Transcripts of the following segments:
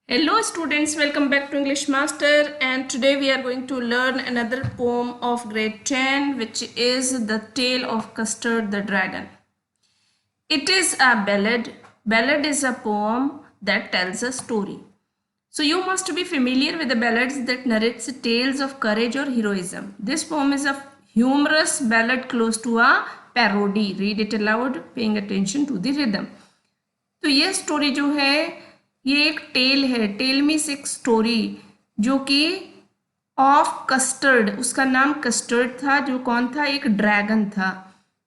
Hello students, welcome back to English Master, and today we are going to learn another poem of grade 10, which is The Tale of Custard the Dragon. It is a ballad. Ballad is a poem that tells a story. So you must be familiar with the ballads that narrates tales of courage or heroism. This poem is a humorous ballad close to a parody. Read it aloud, paying attention to the rhythm. तो ये story जो है ये एक tell है। Tell means एक story जो कि ऑफ कस्टर्ड, उसका नाम कस्टर्ड था, जो कौन था, एक ड्रैगन था।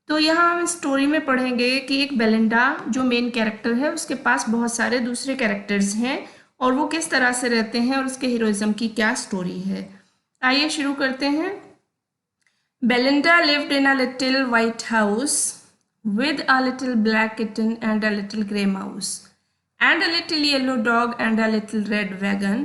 तो यहाँ हम स्टोरी में पढ़ेंगे कि एक बेलिंडा जो मेन कैरेक्टर है उसके पास बहुत सारे दूसरे कैरेक्टर्स हैं और वो किस तरह से रहते हैं और उसके हीरोइज्म की क्या स्टोरी है। आइए शुरू करते हैं। Belinda lived in a little white house with a little black kitten and a little grey mouse, and a little yellow dog and a little red wagon,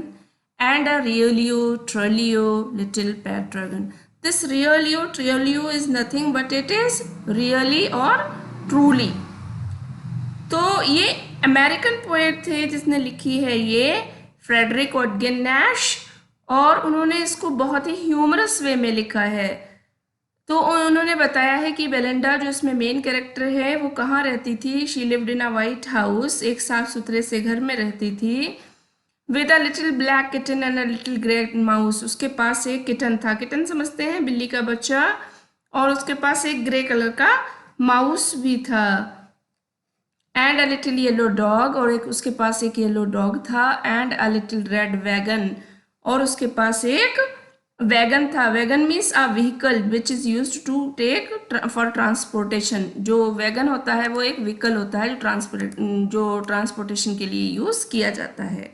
and a Riolio Trolio little pet dragon. This Riolio is nothing but it is really or truly. तो ये American poet थे जिसने लिखी है ये Frederick ओडगिन Nash, और उन्होंने इसको बहुत ही ह्यूमरस वे में लिखा है। तो उन्होंने बताया है कि बेलिंडा जो इसमें मेन कैरेक्टर है वो कहाँ रहती थी। She lived in a white house, एक साफ सुथरे से घर में रहती थी। With a little black kitten and a little grey mouse, उसके पास एक किटन था, किटन समझते हैं बिल्ली का बच्चा, और उसके पास एक ग्रे कलर का माउस भी था। And a little yellow dog, और एक उसके पास एक येलो डॉग था। And a little red wagon, और उसके पास एक वैगन था। Wagon means a vehicle which is used to take for transportation. जो वैगन होता है वो एक व्हीकल होता है जो ट्रांसपोर्टेशन के लिए यूज किया जाता है।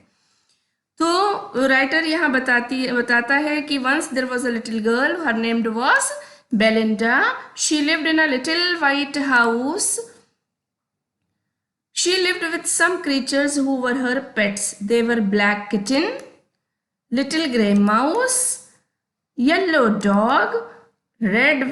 तो राइटर यहाँ बताता है कि once there was a little girl, her named was Belinda. She lived in a little white house. She lived with some creatures who were her pets. They were black kitten, little grey mouse, yellow dog, red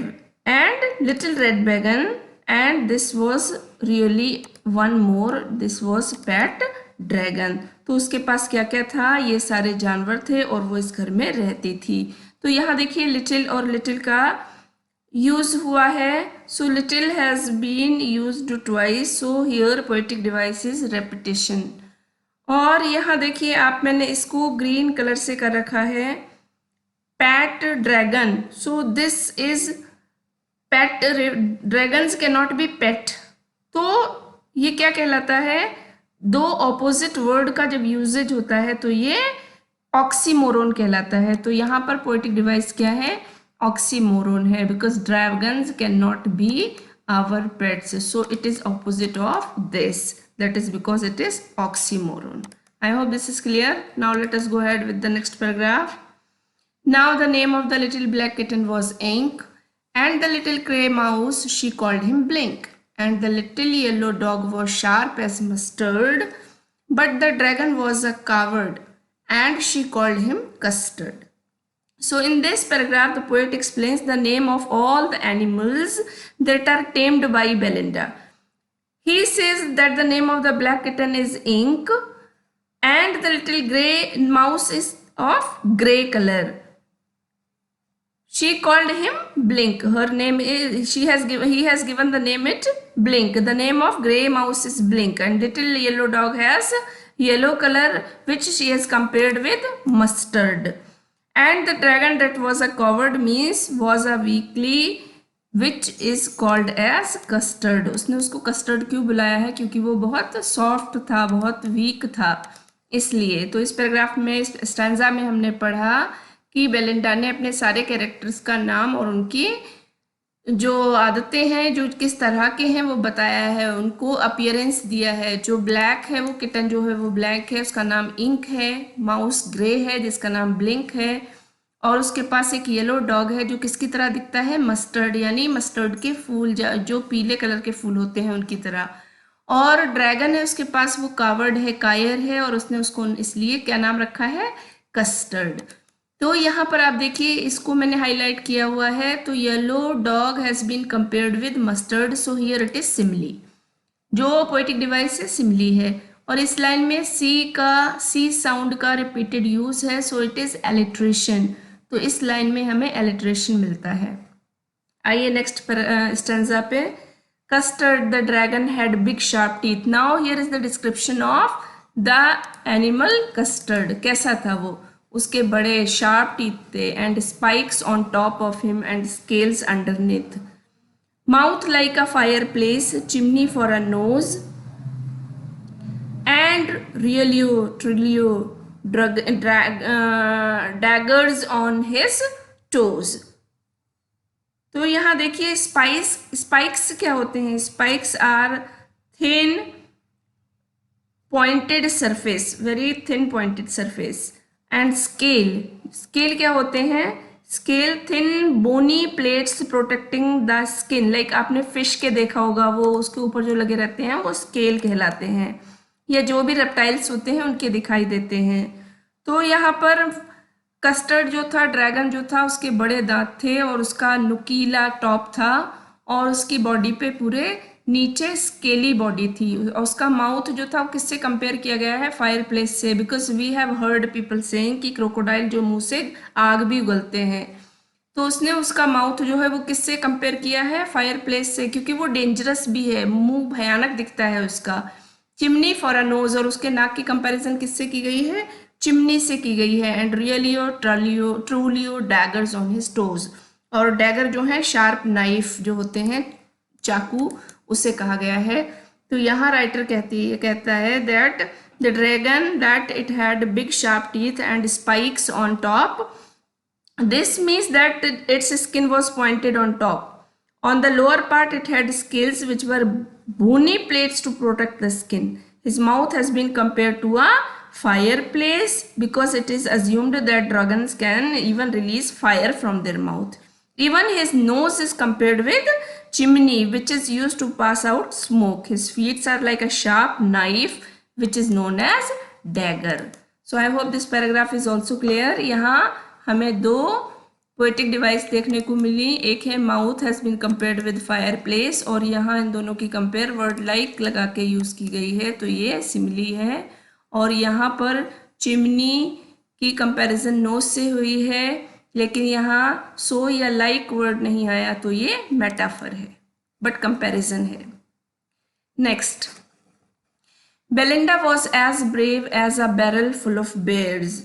and little red wagon, and this was really one more, this was pet dragon. तो उसके पास क्या क्या था, ये सारे जानवर थे और वो इस घर में रहती थी। तो यहाँ देखिए लिटिल और लिटिल का यूज हुआ है। So little has been used twice, so here poetic device is repetition. और यहाँ देखिए आप, मैंने इसको ग्रीन कलर से कर रखा है pet dragon. So this is pet, dragons can not be pet. तो ये क्या कहलाता है, दो ऑपोजिट वर्ड का जब यूजेज होता है तो ये ऑक्सीमोरोन कहलाता है। तो यहाँ पर पोएटिक डिवाइस क्या है, ऑक्सीमोरोन है, because dragons can not be our pets, so it is opposite of this, that is because it is oxymoron. I hope this is clear. Now let us go ahead with the next paragraph. Now the name of the little black kitten was Ink, and the little grey mouse she called him Blink, and the little yellow dog was sharp as mustard, but the dragon was a coward, and she called him Custard. So in this paragraph the poet explains the name of all the animals that are tamed by Belinda. He says that the name of the black kitten is Ink, and the little grey mouse is of grey color. She called him Blink. Her name is, he has given the name it Blink. The name of grey mouse is Blink, and little yellow dog has yellow color, which she has compared with mustard. And the dragon that was a coward means was a weakly, which is called as custard. उसने उसको custard क्यों बुलाया है, क्योंकि वो बहुत soft था, बहुत वीक था, इसलिए। तो इस पैराग्राफ में, इस स्टैंजा में हमने पढ़ा कि बेलिंडा ने अपने सारे कैरेक्टर्स का नाम और उनकी जो आदतें हैं, जो किस तरह के हैं, वो बताया है, उनको अपीयरेंस दिया है। जो ब्लैक है वो किटन जो है वो ब्लैक है, उसका नाम इंक है। माउस ग्रे है जिसका नाम ब्लिंक है, और उसके पास एक येलो डॉग है जो किसकी तरह दिखता है, मस्टर्ड, यानी मस्टर्ड के फूल जो पीले कलर के फूल होते हैं उनकी तरह। और ड्रैगन है उसके पास, वो कावर्ड है, कायर है, और उसने उसको इसलिए क्या नाम रखा है, कस्टर्ड। तो यहाँ पर आप देखिए, इसको मैंने हाईलाइट किया हुआ है। तो yellow dog has been compared with mustard, so here it is simile. जो पोएटिक डिवाइस है सिमली है। और इस लाइन में सी साउंड का रिपीटेड यूज है, सो इट इज एलिट्रेशन। तो इस लाइन में हमें एलिट्रेशन मिलता है। आइए नेक्स्ट स्टेंजा पे। Custard the dragon had big sharp teeth. Now here is the description of the animal custard. कैसा था वो? उसके बड़े शार्प टीथ थे and spikes on top of him and scales underneath. Mouth like a fire place, chimney for a knows and trilio daggers on his toes। तो यहाँ देखिए spikes क्या होते हैं? Spikes are thin pointed surface, very thin pointed surface. And scale क्या होते हैं? Scale thin bony plates protecting the skin. Like आपने फिश के देखा होगा, वो उसके ऊपर जो लगे रहते हैं वो स्केल कहलाते हैं, या जो भी रेप्टाइल्स होते हैं उनके दिखाई देते हैं। तो यहाँ पर कस्टर्ड जो था, ड्रैगन जो था, उसके बड़े दांत थे और उसका नुकीला टॉप था और उसकी बॉडी पे पूरे नीचे स्केली बॉडी थी। और उसका माउथ जो था वो किससे कंपेयर किया गया है? फायर प्लेस से, because we have heard people saying कि क्रोकोडाइल जो मुंह से आग भी उगलते हैं। तो उसने उसका माउथ जो है वो किससे कंपेयर किया है? फायर प्लेस से, क्योंकि वो डेंजरस भी है, मुंह भयानक दिखता है उसका। चिमनी फॉर अ नोज, और उसके नाक की कंपैरिजन किससे की गई है? चिमनी से की गई है। And रियलियो ट्रूलियो daggers on his toes, और डैगर जो है शार्प नाइफ जो होते हैं, चाकू, उसे कहा गया है। तो यहाँ राइटर कहता है that the dragon that it had big sharp teeth and spikes on top. This means that its skin was pointed on top. On the lower part, it had scales which were bony plates to protect the skin. His mouth has been compared to a fireplace because it is assumed that dragons can even release fire from their mouth. Even his nose is compared with chimney, which is used to pass out smoke. His feet are like a sharp knife, which is known as dagger. So I hope this paragraph is also clear. यहाँ हमें दो poetic device देखने को मिली। एक है mouth has been compared with fire place, और यहाँ इन दोनों की कंपेयर वर्ड लाइक लगा के यूज़ की गई है, तो ये सिमिली है। और यहाँ पर चिमनी की कंपैरिजन नोज से हुई है, लेकिन यहाँ सो या लाइक वर्ड नहीं आया, तो ये मेटाफर है, बट कंपैरिजन है। Next, Belinda was as brave as a barrel full of bears.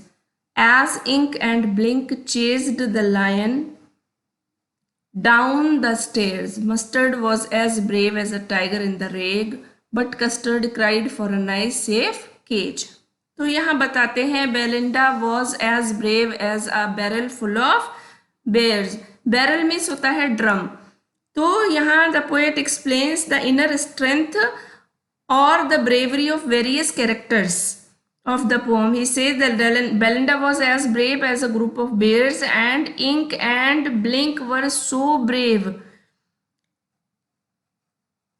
As Ink and Blink chased the lion down the stairs, Mustard was as brave as a tiger in the rag, but Custard cried for a nice safe cage. तो यहाँ बताते हैं Belinda was as brave as a barrel full of bears. Barrel means होता है drum. तो यहाँ the poet explains the inner strength or the bravery of various characters of the poem. He says that Belinda was as brave as a group of bears, and Ink and Blink were so brave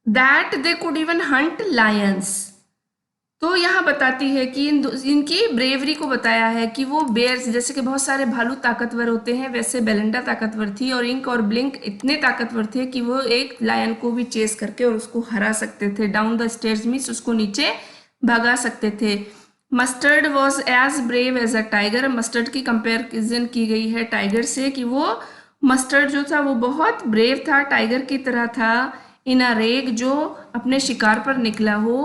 that they could even hunt lions. तो यहाँ बताती है कि इनकी bravery को बताया है कि वो बेयर्स, जैसे कि बहुत सारे भालू ताकतवर होते हैं, वैसे बेलिंडा ताकतवर थी, और इंक और ब्लिंक इतने ताकतवर थे कि वो एक लायन को भी चेस करके और उसको हरा सकते थे। डाउन द स्टेयर्स मीन्स उसको नीचे भगा सकते थे। Mustard was as brave as a tiger. Mustard की कंपेरिजन की गई है टाइगर से, कि वो मस्टर्ड जो था वो बहुत ब्रेव था, टाइगर की तरह था। इन अ रेग, जो अपने शिकार पर निकला हो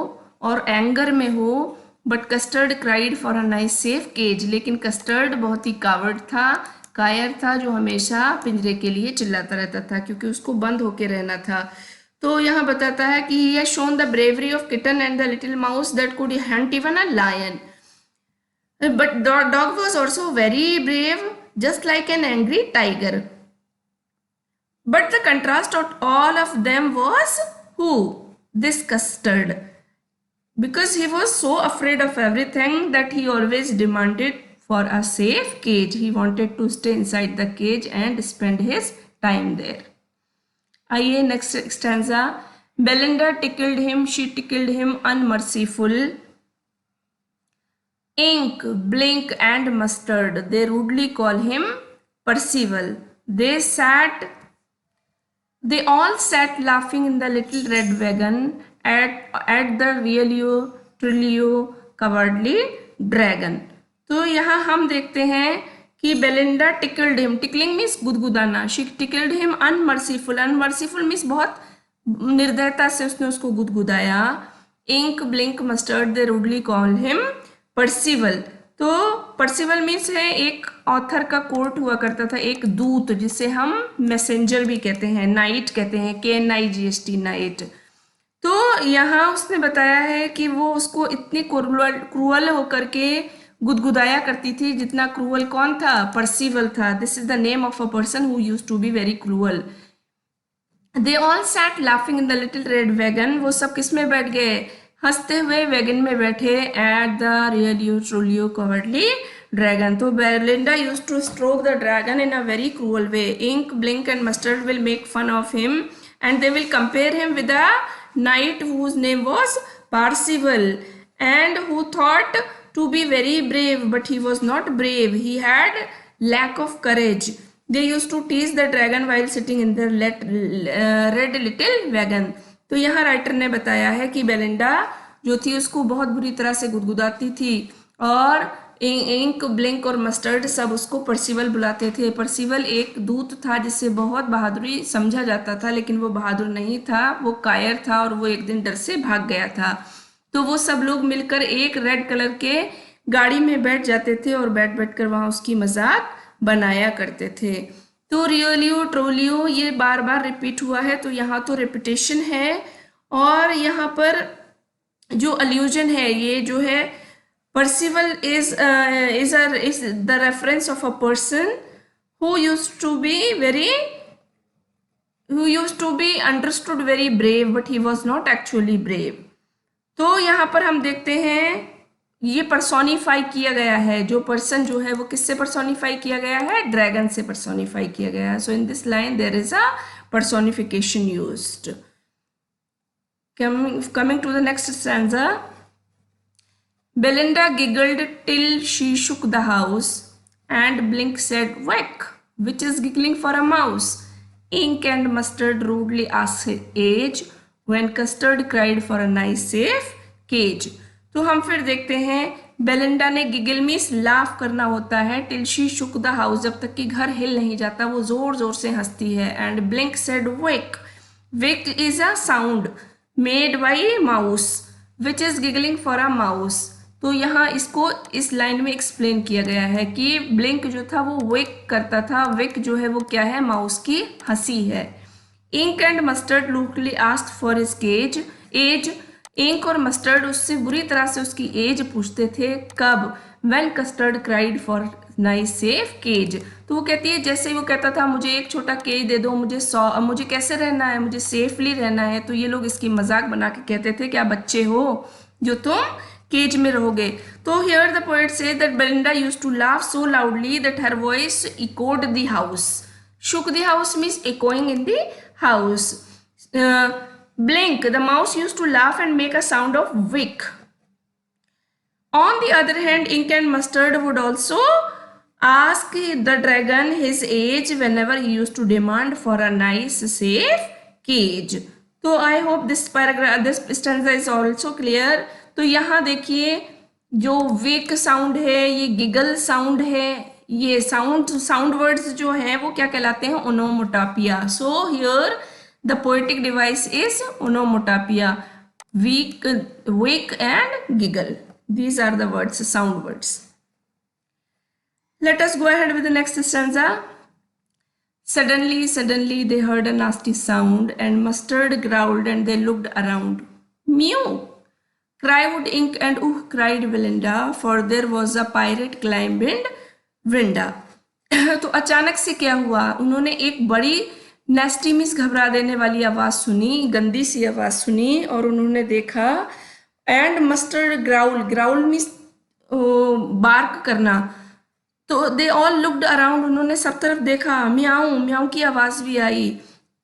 और एंगर में हो। But custard cried for a nice safe cage, लेकिन कस्टर्ड बहुत ही कावर्ड था, कायर था, जो हमेशा पिंजरे के लिए चिल्लाता रहता था, क्योंकि उसको बंद होके रहना था। तो यहाँ बताता है कि he has shown the bravery of kitten and the little mouse that could hunt even a lion. But the dog was also very brave, just like an angry tiger. But the contrast of all of them was who? This Custard. Because he was so afraid of everything that he always demanded for a safe cage. He wanted to stay inside the cage and spend his time there. आइए next stanza. Belinda tickled him, she tickled him unmerciful. Ink, Blink and Mustard, they rudely call him Percival. They all sat laughing in the little red wagon at the Rialto trulio cowardly dragon. तो यहाँ हम देखते हैं कि Belinda tickled him, tickling means गुदगुदाना, she tickled him unmerciful, unmerciful means बहुत निर्दयता से उसने उसको गुदगुदाया। Ink Blink Mustard they rudely call him Percival. तो पर्सिवल मीन्स है एक ऑथर का कोर्ट हुआ करता था, एक दूत जिसे हम मैसेंजर भी कहते हैं, नाइट कहते हैं, KNIGHT नाइट। तो यहाँ उसने बताया है कि वो उसको इतनी क्रूअल होकर के गुदगुदाया करती थी, जितना क्रूअल कौन था, पर्सिवल था। This is the name of a person who used to be very cruel. They all sat laughing in the little red wagon, वो सब किस में बैठ गए, हंसते हुए वैगन में बैठे। At the realio trulio cowardly dragon, तो Belinda used to stroke the dragon in a very cruel way. Ink Blink and Mustard will make fun of him and they will compare him with a knight whose name was Parsival and who thought to be very brave, but he was not brave, he had lack of courage. They used to tease the dragon while sitting in the red little wagon. तो यहाँ writer ने बताया है कि Belinda जो थी उसको बहुत बुरी तरह से गुदगुदाती थी, और इंक ब्लिंक और मस्टर्ड सब उसको पर्सिवल बुलाते थे। पर्सिवल एक दूत था जिससे बहुत बहादुरी समझा जाता था, लेकिन वो बहादुर नहीं था, वो कायर था, और वो एक दिन डर से भाग गया था। तो वो सब लोग मिलकर एक रेड कलर के गाड़ी में बैठ जाते थे और बैठ बैठ कर वहाँ उसकी मजाक बनाया करते थे। तो रियोलियो ट्रोलियो ये बार बार रिपीट हुआ है, तो यहाँ तो रिपीटेशन है, और यहाँ पर जो अल्यूजन है ये जो है Percival is the reference of a person who used to be understood very brave, but he was not actually brave. तो यहाँ पर हम देखते हैं ये पर्सोनिफाई किया गया है, जो पर्सन जो है वो किससे पर्सोनिफाई किया गया है, ड्रैगन से पर्सोनिफाई किया गया है। So in this line there is a personification used. Coming to the next stanza. Belinda giggled till she shook the house, and Blink said, "Whack! Which is giggling for a mouse?" Ink and Mustard rudely asked his age, when Custard cried for a nice safe cage. तो हम फिर देखते हैं Belinda ने giggle means laugh करना होता है, till she Shuk the house जब तक कि घर हिल नहीं जाता, वो जोर जोर से हंसती है। And blink said wake, wake is a sound made by mouse which is giggling for a mouse. तो यहाँ इसको इस लाइन में एक्सप्लेन किया गया है कि ब्लिंक जो था वो वेक करता था, वेक जो है वो क्या है, माउस की हंसी है। Ink and Mustard luckily asked for his age, Ink और मस्टर्ड उससे बुरी तरह से उसकी एज पूछते थे, कब, when Custard cried for nice safe cage. तो वो कहती है जैसे ही वो कहता था मुझे एक छोटा केज दे दो, मुझे कैसे रहना है, मुझे सेफली रहना है, तो ये लोग इसकी मजाक बना के कहते थे क्या बच्चे हो जो तुम केज में रहोगे। तो here the poet say that Belinda used to laugh so loudly that her voice echoed the house. Shook the house means echoing in the house. Blink, the mouse used to laugh and make a sound of wick. On the other hand, Ink and Mustard would also ask the dragon his age whenever he used to demand for a nice safe cage. तो I hope this paragraph, this stanza is also clear. तो यहाँ देखिए जो Wick sound है, ये giggle sound है, ये sound words जो हैं वो क्या कहलाते हैं, onomatopoeia. So here the poetic device is onomatopoeia, weak, wake and giggle, these are the words, sound words. Let us go ahead with the next stanza. Suddenly they heard a nasty sound, and Mustard growled and they looked around. Mew! Cried Ink and cried Belinda, for there was a pirate climbing window. तो अचानक से क्या हुआ, उन्होंने एक बड़ी नेस्टी means घबरा देने वाली आवाज़ सुनी, गंदी सी आवाज़ सुनी, और उन्होंने देखा। And mustard growl means bark करना। तो दे ऑल लुक्ड अराउंड, उन्होंने सब तरफ देखा, म्याऊ म्याऊ की आवाज़ भी आई।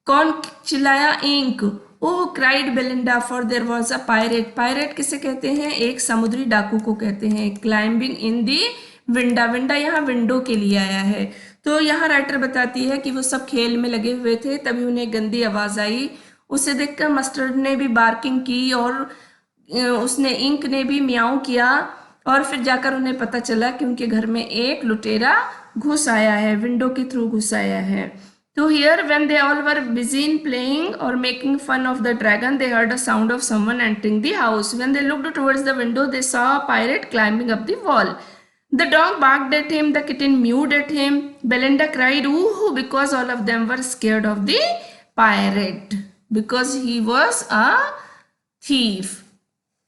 कौन चिल्लाया, Ink. Oh cried Belinda, for there was a pirate, pirate किसे कहते हैं, एक समुद्री डाकू को कहते हैं। क्लाइंबिंग इन दी विंडा, विंडा यहाँ विंडो के लिए आया है। तो यहाँ राइटर बताती है कि वो सब खेल में लगे हुए थे, तभी उन्हें गंदी आवाज़ आई। उसे देखकर मस्टर्ड ने भी बार्किंग की और उसने इंक ने भी म्याऊं किया और फिर जाकर उन्हें पता चला कि उनके घर में एक लुटेरा घुस आया है, विंडो के थ्रू घुस आया है. तो here when they all were busy in playing or making fun of the dragon, they heard a sound of someone entering the house. When they looked towards the window, they saw a pirate climbing up the wall. The dog barked at him, the kitten mewed at him. Belinda cried, ooh, because all of them were scared of the pirate, because he was a thief.